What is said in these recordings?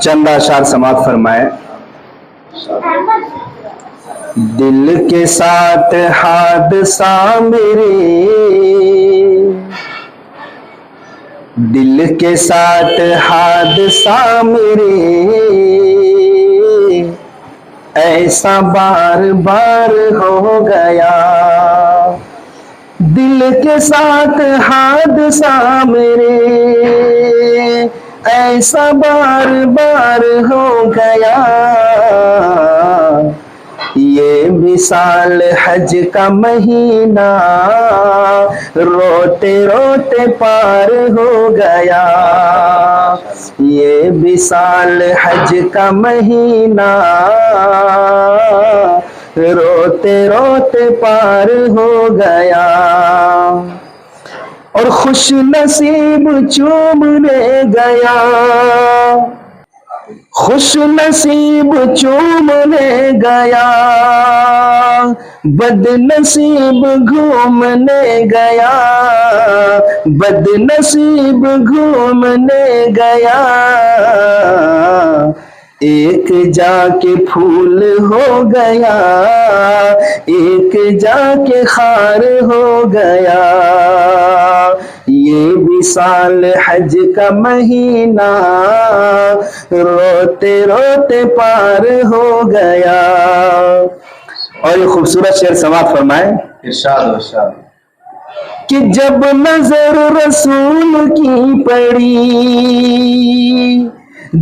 چند اشعار سماعت فرمائے. دل کے ساتھ حادثہ میرے، دل کے ساتھ حادثہ میرے، ایسا بار بار ہو گیا. دل کے ساتھ حادثہ میرے، ایسا بار بار ہو گیا. یہ وصال حج کا مہینہ روتے روتے پار ہو گیا. یہ وصال حج کا مہینہ روتے روتے پار ہو گیا. اور خوش نصیب چومنے گیا، خوش نصیب چومنے گیا، بد نصیب گھومنے گیا، بد نصیب گھومنے گیا. ایک جا کے پھول ہو گیا، ایک جا کے خار ہو گیا. یہ وصال حج کا مہینہ روتے روتے پار ہو گیا. اور یہ خوبصورت شعر سماعت فرمائے. ارشاد ارشاد. کہ جب نظر رسول کی پڑی،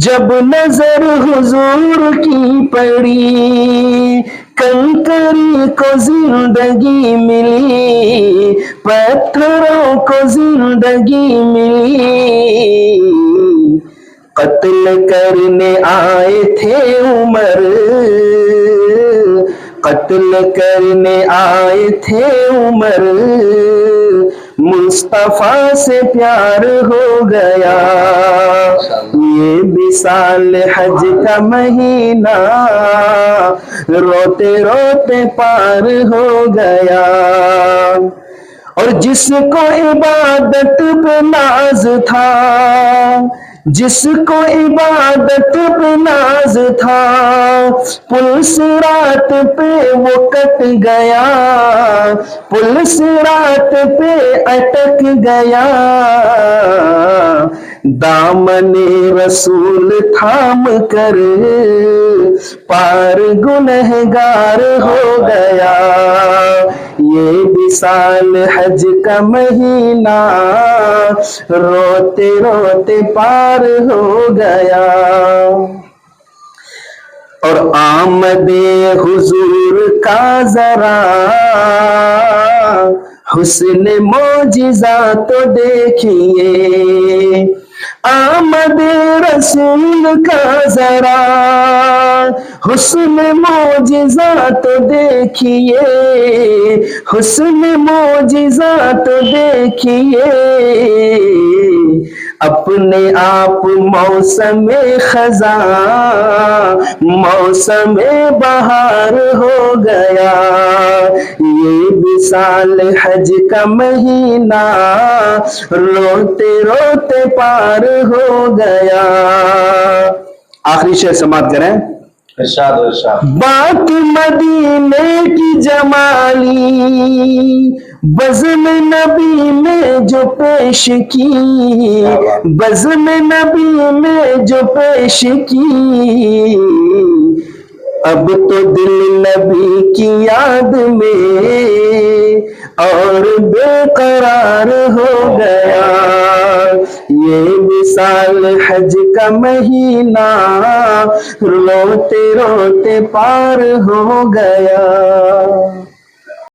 جب نظر حضور کی پڑی، کنکری کو زندگی ملی، پتھروں کو زندگی ملی. قتل کرنے آئے تھے عمر، قتل کرنے آئے تھے عمر، مصطفیٰ سے پیار ہو گیا. یہ وصال حج کا مہینہ روتے روتے پار ہو گیا. اور جس کو عبادت پہ ناز تھا، جس کو عبادت پہ ناز تھا، پل صراط پہ وہ کٹ گیا، پل صراط پہ اٹک گیا. دامن رسول تھام کر پار گنہگار ہو گیا. یہ وصال حج کا مہینہ روتے روتے پار ہو گیا. اور آمد حضور کا ذرا حسن معجزہ تو دیکھیے، آمد رسول کا ذرا حسن معجزہ تو دیکھیے، حسن معجزہ تو دیکھیے. اپنے آپ موسم خزاں موسم بہار ہو گیا. یہ وصال حج کا مہینہ روتے روتے پار ہو گیا. آخری شعر سماعت کریں. ارشاد ارشاد. بات مدینے کی جمالی بزم نبی میں جو پیش کی، بزم نبی میں جو پیش کی. اب تو دل نبی کی یاد میں اور بے قرار ہو گیا. یہ وصال حج کا مہینہ روتے روتے پار ہو گیا.